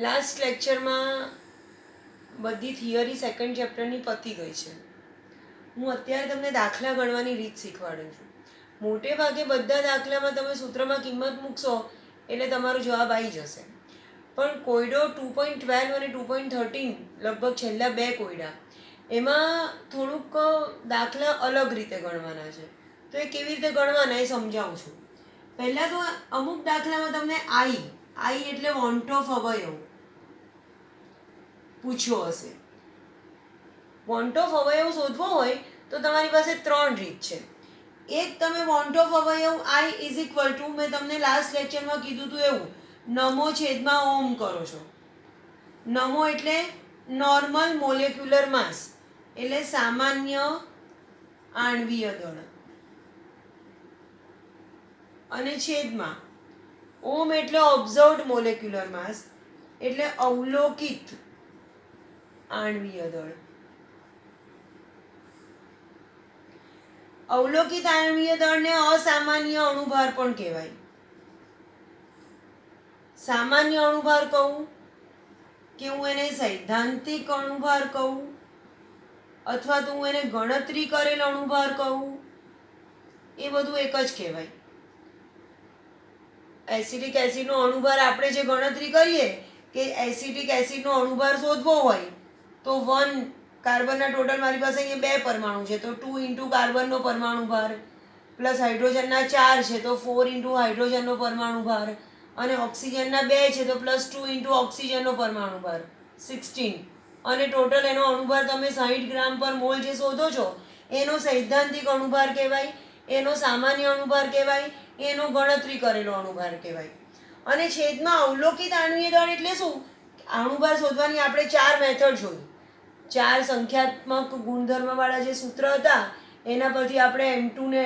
Last લેક્ચરમાં બધી theory second ચેપ્ટરની પતી ગઈ છે. હું અત્યારે તમને દાખલા ગણવાની રીત શીખવાડું છું. મોટે ભાગે બધા દાખલામાં તમે સૂત્રમાં કિંમત મૂકશો એટલે તમારો જવાબ આવી જશે. પણ કોયડો 2.12 અને 2.13 લગભગ છેલ્લા બે કોયડા એમાં થોડુંક દાખલા અલગ રીતે ગણવાના છે. તો એ કેવી રીતે ગણવાના એ સમજાવું છું. પહેલાં તો અમુક દાખલામાં તમને આઈ એટલે વોન્ટ ઓફ અવયવ પૂછ્યો હશે. વોન્ટ ઓફ અવયવ શોધવો હોય તો તમારી પાસે ત્રણ રીત છે. એક, તમે વોન્ટ ઓફ અવયવ આઈ ઇઝ ઇક્વલ ટુ, મેં તમને લાસ્ટ લેક્ચરમાં કીધું હતું એવું, નમો છેદમાં ઓમ કરો છો. નમો એટલે નોર્મલ મોલેક્યુલર માસ, એટલે સામાન્ય આણ્વીય દળ, અને છેદમાં ઓમ એટલે ઓબ્ઝર્વડ મોલેક્યુલર માસ, એટલે અવલોકિત આણ્વીય દળ. અવલોકિત આણ્વીય દળને અસામાન્ય અણુભાર પણ કહેવાય. સામાન્ય અણુભાર કહું કે હું એને સૈદ્ધાંતિક અણુભાર કહું, અથવા તો હું એને ગણતરી કરેલ અણુભાર કહું, એ બધું એક જ કહેવાય. એસિડિક એસિડનો અણુભાર આપણે જે ગણતરી કરીએ કે એસિડિક એસિડનો અણુભાર શોધવો હોય તો 1 કાર્બનના ટોટલ મારી પાસે અહીંયા 2 પરમાણુ છે તો 2 ઇન્ટુ કાર્બનનો પરમાણુ ભાર, પ્લસ હાઇડ્રોજનના 4 છે તો 4 ઇન્ટુ હાઇડ્રોજનનો પરમાણુ ભાર, અને ઓક્સિજનના 2 છે તો પ્લસ 2 ઇન્ટુ ઓક્સિજનનો પરમાણુ ભાર 16, અને ટોટલ એનો અણુભાર તમે 60 ગ્રામ પર મોલ જે શોધો છો એનો સૈદ્ધાંતિક અણુભાર કહેવાય, એનો સામાન્ય અણુભાર કહેવાય, એનો ગણતરી કરેલો અણુભાર કહેવાય. અને છેદમાં અવલોકિત આણ્વીય દળ એટલે શું? અણુભાર શોધવાની આપણે 4 મેથડ જોઈ. 4 સંખ્યાત્મક ગુણધર્મવાળા જે સૂત્ર હતા એના પરથી આપણે M2 ને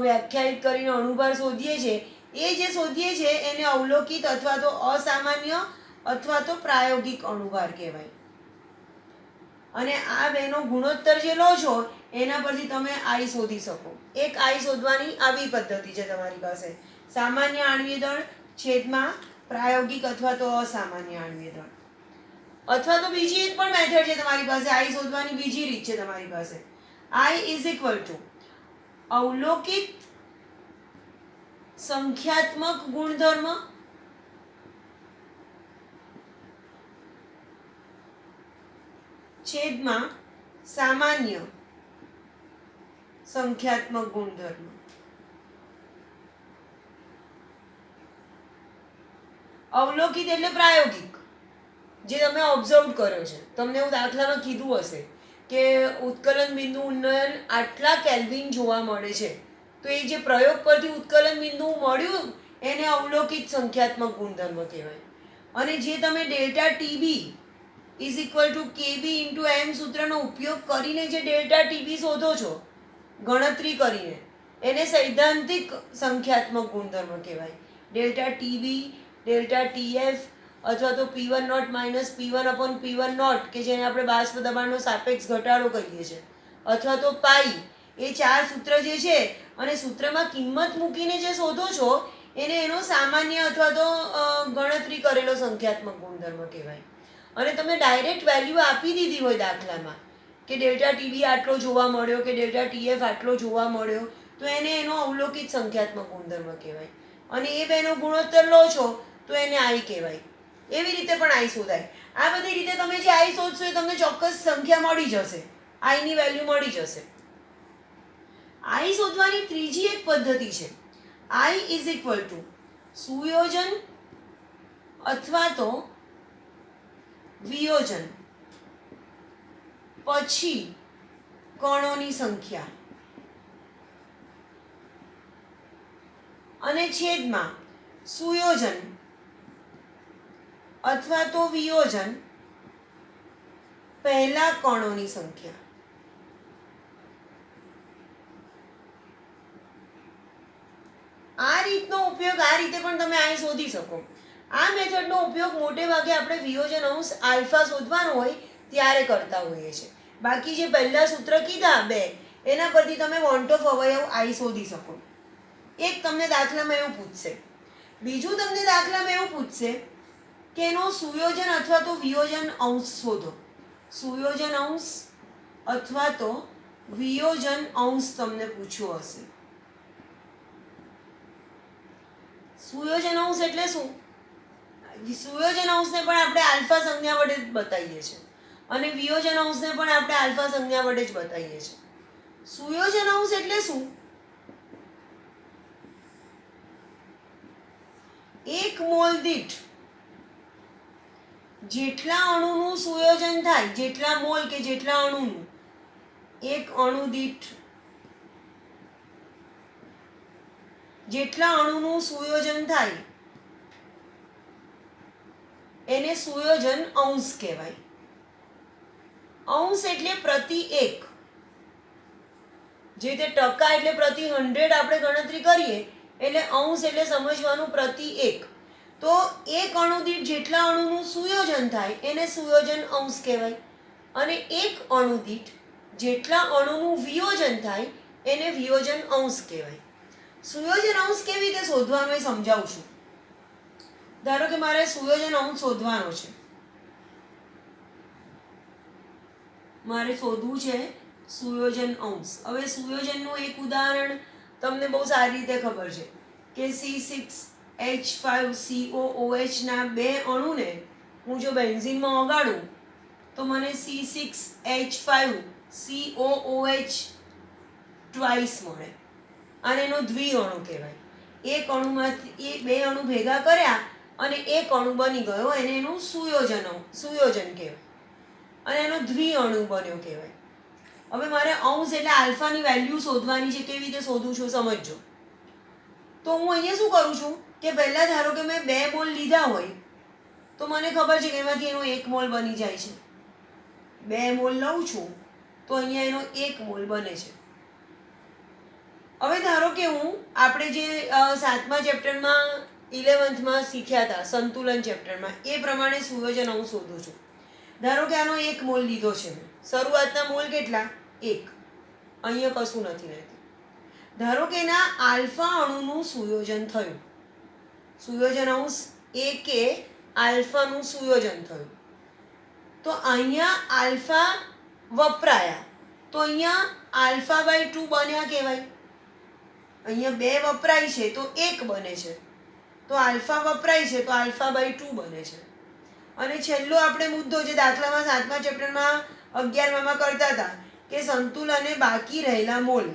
વ્યાખ્યાયિત કરીને અણુભાર શોધીએ છીએ. એ જે શોધીએ છીએ એને અવલોકિત અથવા તો અસામાન્ય અથવા તો પ્રાયોગિક અણુભાર કહેવાય. અને આ બેનો ગુણોત્તર જે લો છો એના પરથી તમે આઈ શોધી શકો. એક આઈ શોધવાની આવી પદ્ધતિ છે તમારી પાસે, સામાન્ય આણ્વીય દળ છેદમાં પ્રાયોગિક અથવા તો અસામાન્ય આણ્વીય દળ. અથવા તો બીજી એક પણ મેથડ છે તમારી પાસે આઈ શોધવાની, બીજી રીત છે તમારી પાસે. આઈ ઇઝ ઇક્વલ ટુ અવલોકિત સંખ્યાત્મક ગુણધર્મ છેદમાં સામાન્ય સંખ્યાત્મક ગુણધર્મ. અવલોકિત એટલે પ્રાયોગિક, જે તમે ઓબ્ઝર્વ કર્યો છે. તમને એવું દાખલામાં કીધું હશે કે ઉત્કલન બિંદુ ઉન્નયન આટલા કેલ્વિન જોવા મળે છે, તો એ જે પ્રયોગ પરથી ઉત્કલન બિંદુ મળ્યું એને અવલોકિત સંખ્યાત્મક ગુણધર્મ કહેવાય. અને જે તમે delta TB is equal to KB into M સૂત્રનો ઉપયોગ કરીને જે ડેલ્ટા ટીબી શોધો છો ગણતરી કરીને, એને સૈદ્ધાંતિક સંખ્યાત્મક ગુણધર્મ કહેવાય. ડેલ્ટા ટીબી, ડેલ્ટા ટીએફ, અથવા તો P1 not minus P1 upon P1 not, કે જેને આપણે બાષ્પ દબાણનો સાપેક્ષ ઘટાડો કહીએ છીએ, અથવા તો પાઈ, એ 4 સૂત્ર જે છે અને સૂત્રમાં કિંમત મૂકીને જે શોધો છો એને એનો સામાન્ય અથવા તો ગણતરી કરેલો સંખ્યાત્મક ગુણધર્મ કહેવાય. અને તમે ડાયરેક્ટ વેલ્યુ આપી દીધી હોય દાખલામાં કે ડેલ્ટા ટીબી આટલો જોવા મળ્યો કે ડેલ્ટા ટીએફ આટલો જોવા મળ્યો, તો એને એનો અવલોકિત સંખ્યાત્મક ગુણધર્મ કહેવાય. અને એ બેનો ગુણોત્તર લો છો તો એને આઈ કહેવાય. એવી રીતે પણ આઈ શોધાય. આ બધી રીતે તમે જે આઈ શોધશો એ તમને ચોક્કસ સંખ્યા મળી જશે, આઈની વેલ્યુ મળી જશે. આઈ શોધવાની ત્રીજી એક પદ્ધતિ છે. આઈ ઇઝ ઇક્વલ ટુ સુયોજન અથવા તો વિયોજન પછી કણોની સંખ્યા, અને છેદમાં સુયોજન અથવા તો વિયોજન પહેલા કણોની સંખ્યા. આ રીતનો ઉપયોગ, આ રીતે પણ તમે આઈ શોધી શકો. આ મેથડનો ઉપયોગ મોટે ભાગે આપણે વિયોજન અંશ આલ્ફા શોધવાનો હોય ત્યારે કરતા હોઈએ છીએ. બાકી જે પહેલા સૂત્ર કીધા બે, એના પરથી તમે વોન્ટ ઓફ અવયવ આઈ શોધી શકો. એક તમને દાખલામાં એવું પૂછશે. બીજું તમને દાખલામાં એવું પૂછશે કે એનો સુયોજન અથવા તો વિયોજન અંશ શોધો. સુયોજન અંશ અથવા તો વિયોજન અંશ તમને પૂછ્યો હશે. સુયોજન અંશ એટલે શું? સુયોજન અંશને પણ આપણે આલ્ફા સંજ્ઞા વડે જ બતાવીએ છીએ અને વિયોજન અંશને પણ આપણે આલ્ફા સંજ્ઞા વડે જ બતાવીએ છીએ. સુયોજન અંશ એટલે શું? એક મોલ દીઠ જેટલા અણુનું સુયોજન થાય, જેટલા મોલ કે જેટલા અણુનું, એક અણુ દીઠ જેટલા અણુનું સુયોજન થાય એને સુયોજન અંશ કહેવાય. અંશ એટલે પ્રતિ એક. જે તે ટકા એટલે પ્રતિ 100 આપણે ગણતરી કરીએ એટલે અંશ એટલે સમજવાનું પ્રતિ એક. તો એક અણુ દીઠ જેટલા અણુનું સુયોજન થાય એને સુયોજન અંશ કહેવાય અને એક અણુ દીઠ જેટલા અણુનું વિયોજન થાય એને વિયોજન અંશ કહેવાય. સુયોજન અંશ કેવી રીતે શોધવાનો એ સમજાવું છું. ધારો કે મારે સુયોજન અંશ શોધવાનો છે. મારે શોધવું છે સુયોજન અંશ. હવે સુયોજનનું એક ઉદાહરણ તમને બહુ સારી રીતે ખબર છે કે C6H5COOH ના બે અણુને હું જો બેન્ઝીનમાં ઓગાળું તો મને C6H5COOH ટ્વાઇસ મળે. અને એનો દ્વિઅણુ કહેવાય. એક અણુમાંથી એ બે અણુ ભેગા કર્યા અને એક અણુ બની ગયો એને એનું સુયોજન કહેવાય અને એનો દ્વિઅણુ બન્યો કહેવાય. હવે મારે અંશ એટલે આલ્ફાની વેલ્યુ શોધવાની છે. કેવી રીતે શોધું છું સમજજો. તો હું અહીંયા શું કરું છું કે પહેલાં ધારો કે મેં 2 મોલ લીધા હોય તો મને ખબર છે કે એમાંથી એનો 1 મોલ બની જાય છે. 2 મોલ લઉં છું તો અહીંયા એનો 1 મોલ બને છે. હવે ધારો કે હું આપણે જે 7મા ચેપ્ટરમાં 11થમાં શીખ્યા હતા સંતુલન ચેપ્ટરમાં એ પ્રમાણે સુયોજન અંશ શોધું છું. ધારો કે આનો 1 મોલ લીધો છે મેં. શરૂઆતના મોલ કેટલા? 1. અહીંયા કશું નથી રહેતું. ધારો કે એના આલ્ફા અણુનું સુયોજન થયું. સુયોજન અંશ 1 એ આલ્ફાનું સુયોજન થયું. તો અહીંયા આલ્ફા વપરાયા તો અહીંયા α/2 બન્યા કહેવાય. અહીંયા 2 વપરાય છે તો 1 બને છે. તો આલ્ફા વપરાય છે તો α/2 બને છે. અને છેલ્લો આપણે મુદ્દો જે દાખલામાં 7મા ચેપ્ટરમાં 11માં કરતા હતા કે સંતુલને બાકી રહેલા મોલ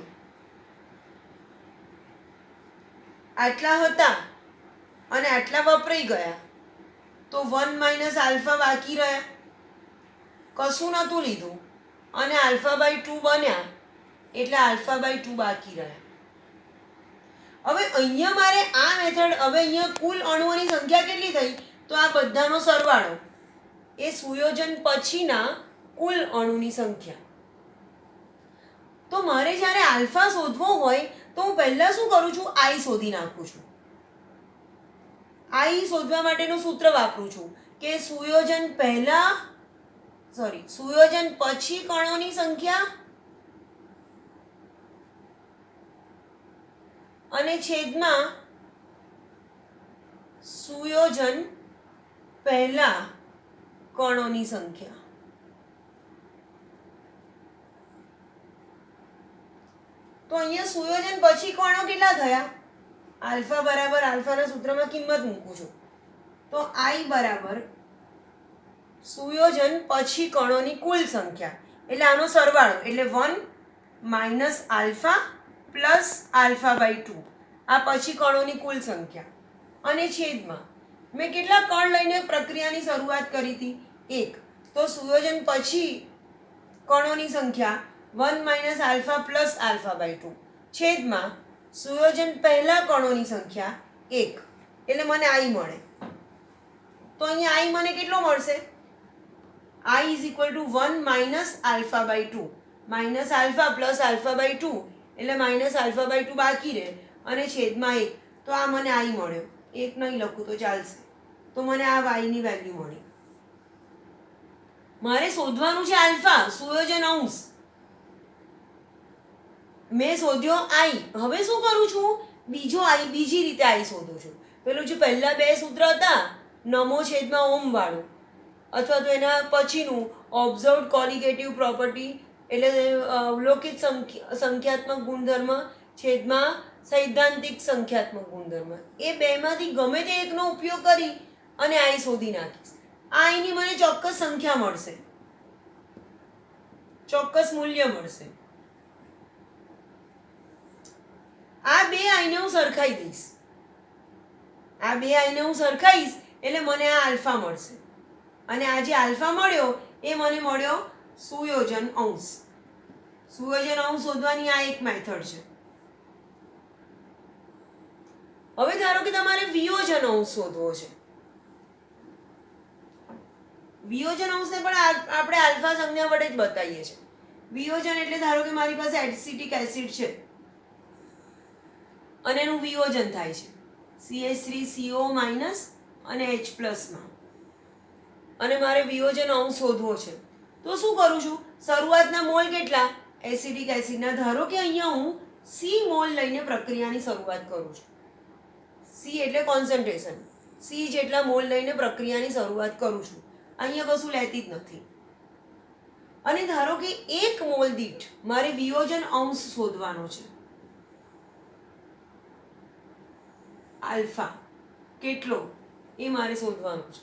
આટલા હતા અને આટલા વપરાઈ ગયા તો 1 - આલ્ફા બાકી રહ્યા. કશું નહોતું લીધું અને α/2 બન્યા એટલે α/2 બાકી રહ્યા. હવે અહીંયા મારે આ મેથડ હવે અહીંયા કુલ અણુઓની સંખ્યા કેટલી થઈ તો આ બધાનો સરવાળો એ સુયોજન પછીના કુલ અણુની સંખ્યા. તો મારે જ્યારે આલ્ફા શોધવો હોય તો હું પહેલાં શું કરું છું? આઈ શોધી નાખું છું. આઈ શોધવા માટેનું સૂત્ર વાપરું છું કે સુયોજન પછી કણોની સંખ્યા અને છેદમાં સુયોજન પહેલા કણોની સંખ્યા. તો અહીંયા સુયોજન પછી કણો કેટલા થયા? આલ્ફા બરાબર આલ્ફાના સૂત્રમાં કિંમત મૂકું છું તો આઈ બરાબર સુયોજન પછી કણોની કુલ સંખ્યા એટલે આનો સરવાળો એટલે 1 - આલ્ફા પ્લસ α/2 આ પછી કણોની કુલ સંખ્યા અને છેદમાં મેં કેટલા કણ લઈને પ્રક્રિયાની શરૂઆત કરી હતી? 1. તો સુયોજન પછી કણોની સંખ્યા 1 - આલ્ફા પ્લસ α/2 છેદમાં સુયોજન પહેલા કણોની સંખ્યા 1 એટલે મને આઈ મળે. તો અહીંયા આઈ મને કેટલો મળશે? I = 1 - α/2 આલ્ફા પ્લસ α/2 એટલે -α/2 બાકી રહે અને છેદમાં 1 તો આ મને આઈ મળ્યો. 1 નહીં લખું તો ચાલશે. તો મને આ વાયની વેલ્યુ મળી. મારે શોધવાનું છે આલ્ફા સુયોજન અંશ. મેં શોધ્યો આઈ. હવે શું કરું છું? બીજી રીતે આઈ શોધું છું. પેલું જે પહેલા 2 સૂત્ર હતા નમો છેદમાં ઓમ વાળું, અથવા તો એના પછીનું ઓબ્ઝર્વડ કોલિગેટિવ પ્રોપર્ટી એટલે અવલોકિત સંખ્યાત્મક ગુણધર્મ છેદમાં સૈદ્ધાંતિક સંખ્યાત્મક ગુણધર્મ, એ બેમાંથી ગમે તે એકનો ઉપયોગ કરી અને આઈ શોધી નાખીશ. આઈની મને ચોક્કસ સંખ્યા મળશે, ચોક્કસ મૂલ્ય મળશે. આ બે આઈને હું સરખાઈ દઈશ, આ બે આઈને હું સરખાઈશ એટલે મને આ આલ્ફા મળશે. અને આ જે આલ્ફા મળ્યો એ મને મળ્યો સુયોજન અંશ. સુયોજન અંશ શોધવાની આ એક મેથડ છે. હવે ધારો કે તમારે વિયોજન અંશ શોધવો છે. વિયોજન અંશને પણ આપણે આલ્ફા સંજ્ઞા વડે જ બતાવીએ છીએ. વિયોજન એટલે ધારો કે મારી પાસે એસિટિક એસિડ છે અને એનું વિયોજન થાય છે CH3CO- અને H+ માં, અને મારે વિયોજન અંશ શોધવો છે. તો શું કરું છું? શરૂઆતના મોલ કેટલા એસિડિક એસિડના, ધારો કે અહીંયા હું C મોલ લઈને પ્રક્રિયાની શરૂઆત કરું છું. C એટલે કોન્સન્ટ્રેશન, C જેટલા મોલ લઈને પ્રક્રિયાની શરૂઆત કરું છું. અહીંયા કશું લેતી જ નથી. અને ધારો કે 1 મોલ દીઠ મારે વિયોજન અંશ શોધવાનો છે. આલ્ફા કેટલો એ મારે શોધવાનું છે.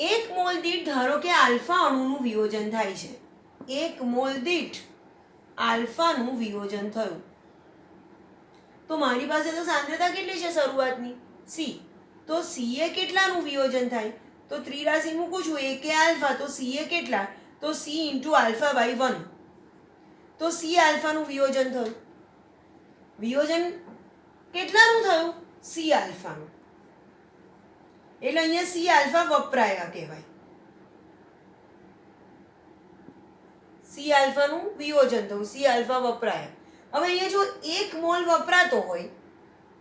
1 મોલ દીઠ ધારો કે આલ્ફા અણુનું વિયોજન થાય છે. 1 મોલ દીઠ આલ્ફાનું વિયોજન થયું તો મારી પાસે તો સાંદ્રતા કેટલી છે શરૂઆતની? C. તો C એ કેટલાનું વિયોજન થાય? તો ત્રિરાશી મૂકું છું, 1 આલ્ફા, તો C એ કેટલા? તો C × α/1. તો C આલ્ફાનું વિયોજન થયું. વિયોજન કેટલાનું થયું? C આલ્ફાનું. એટલે અહીંયા C આલ્ફા વપરાયા કહેવાય. C આલ્ફાનું વિયોજન થયું, C આલ્ફા વપરાયા. હવે અહીંયા જો 1 મોલ વપરાતો હોય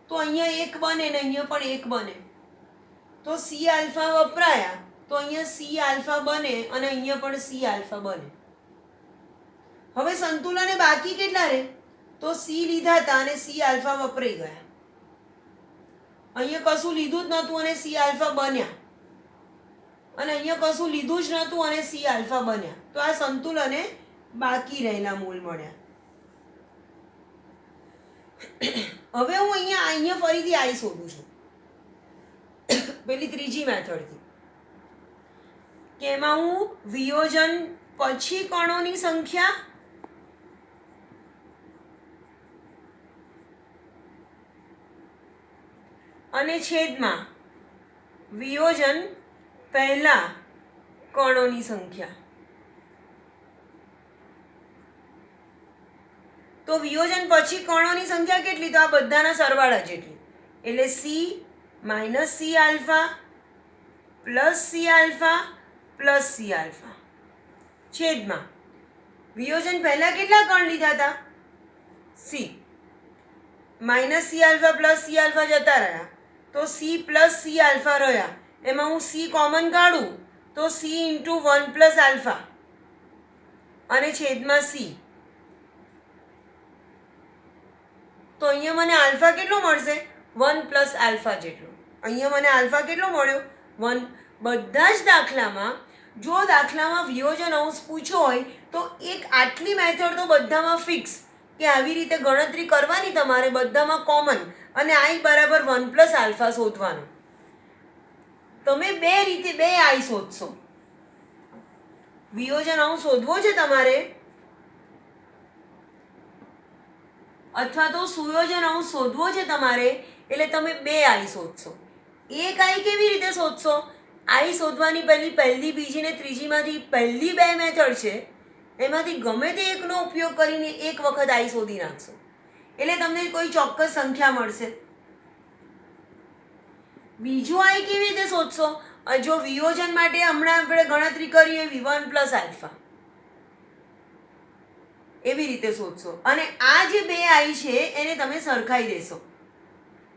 તો અહીંયા 1 બને ને અહીંયા પણ 1 બને. તો C આલ્ફા વપરાયા તો અહીંયા C આલ્ફા બને અને અહીંયા પણ C આલ્ફા બને. હવે સંતુલને બાકી કેટલા રહે? તો C લીધા હતા અને C આલ્ફા વપરાઈ ગયા. અહીંયા કશું લીધું જ નહોતું અને C આલ્ફા બન્યા, અને અહીંયા કશું લીધું જ નહોતું અને C આલ્ફા બન્યા. તો આ સંતુલને બાકી રહેલા મોલ મળ્યા. હવે હું અહીંયા ફરીથી આઈ શોધું છું પેલી ત્રીજી મેથડથી, કે એમાં હું વિયોજન પછી કણોની સંખ્યા અને છેદમાં વિયોજન પહેલા કણોની સંખ્યા. તો વિયોજન પછી કણોની સંખ્યા કેટલી? તો આ બધાના સરવાળા જેટલી, એટલે C - C alpha plus C alpha plus C alpha છેદમાં વિયોજન પહેલા કેટલા કણ લીધા હતા? C -C alpha plus C alpha જતા રહ્યા તો C પ્લસ C આલ્ફા રહ્યા. એમાં હું C કોમન કાઢું તો C × 1 + આલ્ફા અને છેદમાં C. તો અહીંયા મને આલ્ફા કેટલો મળશે? 1 + આલ્ફા જેટલો. અહીંયા મને આલ્ફા કેટલો મળ્યો? 1. બધા જ દાખલામાં જો દાખલામાં વિયોજન અંશ પૂછ્યો હોય તો એક આટલી મેથડ તો બધામાં ફિક્સ, કે આવી રીતે ગણતરી કરવાની તમારે, બધામાં કોમન, અને I = 1 + આલ્ફા શોધવાનું. તમે બે રીતે બે I શોધશો. વિયોજન અંશ શોધવો છે તમારે અથવા તો સુયોજન અંશ શોધવો છે તમારે, એટલે તમે બે I શોધશો. એક I કેવી રીતે શોધશો? I શોધવાની પહેલી, બીજી ને ત્રીજીમાંથી પહેલી બે મેથડ છે એમાંથી ગમે તે એકનો ઉપયોગ કરીને એક વખત I શોધી નાખશો એટલે તમને કોઈ ચોક્કસ સંખ્યા મળશે. બીજો I કેવી રીતે શોધશો? જો વિયોજન માટે હમણાં આપણે ગણતરી કરીએ 1 + આલ્ફા, એવી રીતે શોધશો. અને આ જે બે I છે એને તમે સરખાઈ દેશો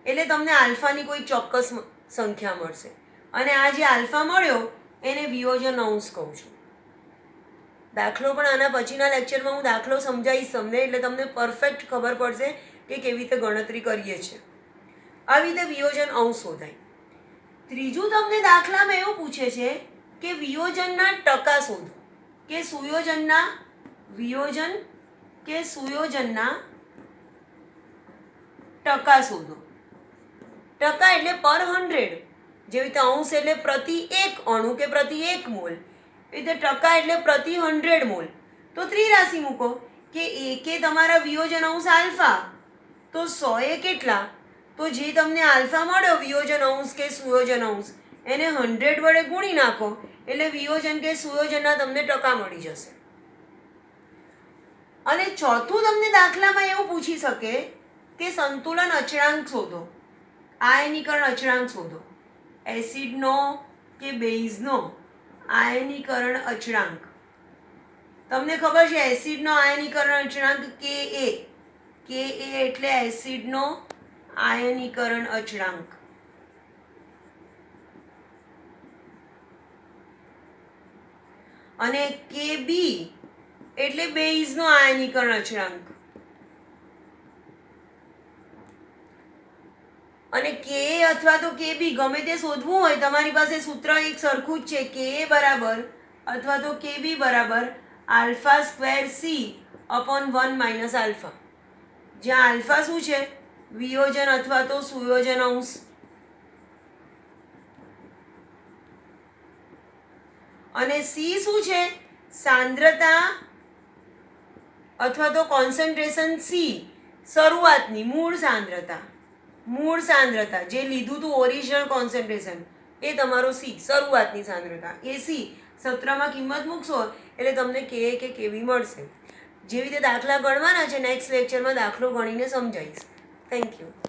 એટલે તમને આલ્ફાની કોઈ ચોક્કસ સંખ્યા મળશે. અને આ જે આલ્ફા મળ્યો એને વિયોજન અંશ કહું છું. દાખલો પણ આના પછીના લેક્ચરમાં હું દાખલો સમજાવીશ તમને, એટલે તમને પરફેક્ટ ખબર પડશે કે કેવી રીતે ગણતરી કરીએ છીએ. આવી રીતે વિયોજન અંશ શોધાય. ત્રીજું તમને દાખલામાં એવું પૂછે છે કે વિયોજનના ટકા શોધો, કે સુયોજનના વિયોજન કે સુયોજનના ટકા શોધો. ટકા એટલે પર 100, જેવી રીતે અંશ એટલે પ્રતિ એક અણુ કે પ્રતિ એક મોલ, એ રીતે ટકા એટલે પ્રતિ 100 મોલ. તો ત્રિરાશિ મૂકો કે એકે તમારા વિયોજન અંશ આલ્ફા, તો 100 એ કેટલા? તો જે તમને આલ્ફા મળ્યો વિયોજન અંશ કે સુયોજન અંશ, એને 100 વડે ગુણી નાખો એટલે વિયોજન કે સુયોજનના તમને ટકા મળી જશે. અને ચોથું તમને દાખલામાં એવું પૂછી શકે કે સંતુલન અચળાંક શોધો, આયનીકરણ અચળાંક શોધો. એસિડનો કે બેઝનો આયનીકરણ અચળાંક. તમને ખબર છે એસિડનો આયનીકરણ અચળાંક Ka એટલે એસિડનો આયનીકરણ અચળાંક. અને Kb એટલે બેઝનો આયનીકરણ અચળાંક. અને Ka અથવા તો Kb ગમે તે શોધવું હોય, તમારી પાસે સૂત્ર એક સરખું જ છે, Ka બરાબર અથવા તો Kb બરાબર alpha square C upon 1 minus alpha, જ્યાં આલ્ફા શું છે? વિયોજન અથવા તો સુયોજન અંશ. અને સી શું છે? સાંદ્રતા અથવા તો કોન્સન્ટ્રેશન સી, શરૂઆતની મૂળ સાંદ્રતા. મૂળ સાંદ્રતા જે લીધું હતું ઓરિજિનલ કોન્સન્ટ્રેશન, એ તમારો સી, શરૂઆતની સાંદ્રતા, એ સી. સૂત્રમાં કિંમત મૂકશો એટલે તમને Ka કે Kb મળશે. જેવી રીતે દાખલા ગણવાના છે, નેક્સ્ટ લેક્ચરમાં દાખલો ગણીને સમજાવીશ. Thank you.